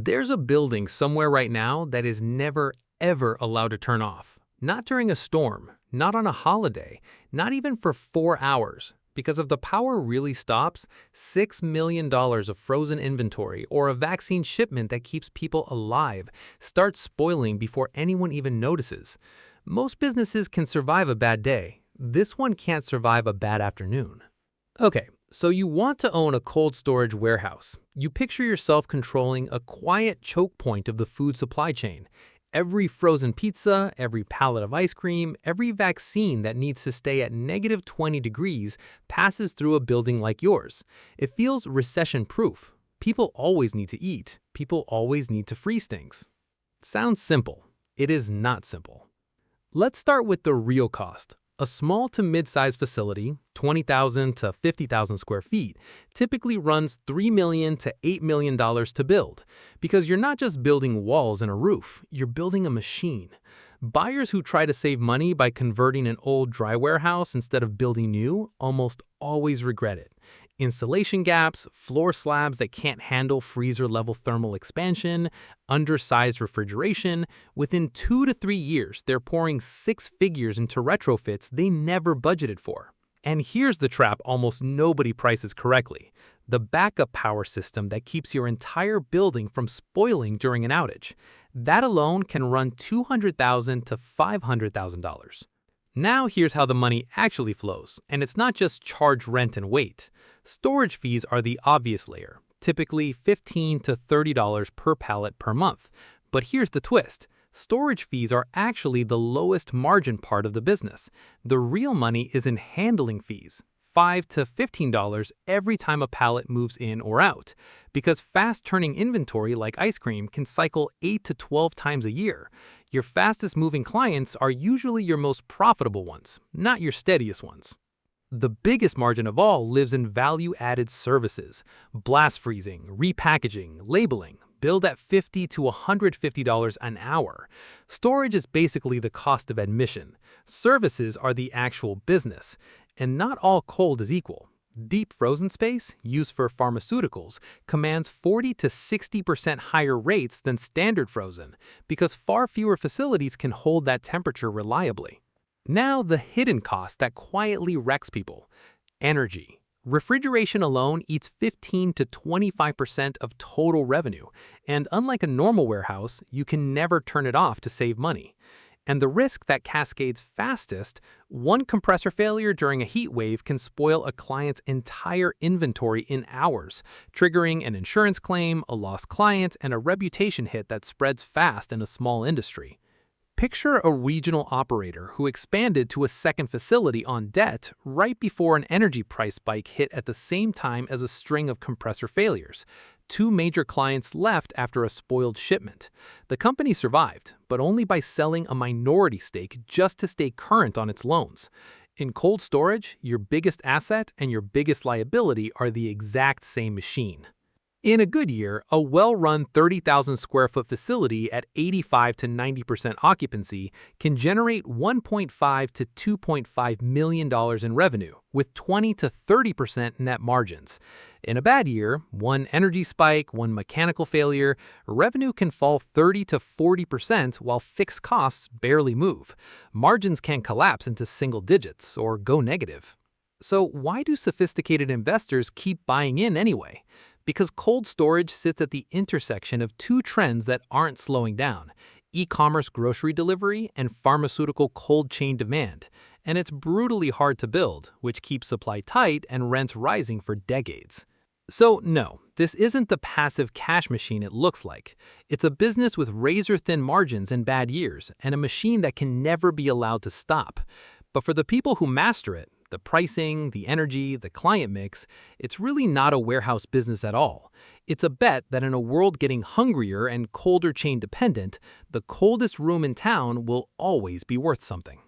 There's a building somewhere right now that is never, ever allowed to turn off. Not during a storm, not on a holiday, not even for 4 hours. Because if the power really stops, $6 million of frozen inventory or a vaccine shipment that keeps people alive starts spoiling before anyone even notices. Most businesses can survive a bad day. This one can't survive a bad afternoon. Okay, so you want to own a cold storage warehouse. You picture yourself controlling a quiet choke point of the food supply chain. Every frozen pizza, every pallet of ice cream, every vaccine that needs to stay at -20 degrees passes through a building like yours. It feels recession-proof. People always need to eat. People always need to freeze things. Sounds simple. It is not simple. Let's start with the real cost. A small to mid-sized facility, 20,000 to 50,000 square feet, typically runs $3 million to $8 million to build. Because you're not just building walls and a roof, you're building a machine. Buyers who try to save money by converting an old dry warehouse instead of building new almost always regret it. Installation gaps, floor slabs that can't handle freezer-level thermal expansion, undersized refrigeration. Within 2 to 3 years, they're pouring 6 figures into retrofits they never budgeted for. And here's the trap almost nobody prices correctly: the backup power system that keeps your entire building from spoiling during an outage. That alone can run $200,000 to $500,000. Now here's how the money actually flows, and it's not just charge rent and wait. Storage fees are the obvious layer, typically $15 to $30 per pallet per month. But here's the twist. Storage fees are actually the lowest margin part of the business. The real money is in handling fees, $5 to $15 every time a pallet moves in or out, because fast-turning inventory like ice cream can cycle 8 to 12 times a year. Your fastest-moving clients are usually your most profitable ones, not your steadiest ones. The biggest margin of all lives in value-added services: blast freezing, repackaging, labeling, billed at $50 to $150 an hour. Storage is basically the cost of admission. Services are the actual business. And not all cold is equal. Deep frozen space, used for pharmaceuticals, commands 40 to 60% higher rates than standard frozen, because far fewer facilities can hold that temperature reliably. Now, the hidden cost that quietly wrecks people: energy. Refrigeration alone eats 15 to 25% of total revenue, and unlike a normal warehouse, you can never turn it off to save money. And the risk that cascades fastest: one compressor failure during a heat wave can spoil a client's entire inventory in hours, triggering an insurance claim, a lost client, and a reputation hit that spreads fast in a small industry. Picture a regional operator who expanded to a second facility on debt right before an energy price spike hit at the same time as a string of compressor failures. 2 major clients left after a spoiled shipment. The company survived, but only by selling a minority stake just to stay current on its loans. In cold storage, your biggest asset and your biggest liability are the exact same machine. In a good year, a well-run 30,000 square foot facility at 85 to 90% occupancy can generate $1.5 to $2.5 million in revenue, with 20 to 30% net margins. In a bad year, one energy spike, one mechanical failure, revenue can fall 30 to 40% while fixed costs barely move. Margins can collapse into single digits or go negative. So why do sophisticated investors keep buying in anyway? Because cold storage sits at the intersection of 2 trends that aren't slowing down: e-commerce grocery delivery and pharmaceutical cold chain demand. And it's brutally hard to build, which keeps supply tight and rents rising for decades. So no, this isn't the passive cash machine it looks like. It's a business with razor-thin margins in bad years, and a machine that can never be allowed to stop. But for the people who master it, the pricing, the energy, the client mix, it's really not a warehouse business at all. It's a bet that in a world getting hungrier and colder chain dependent, the coldest room in town will always be worth something.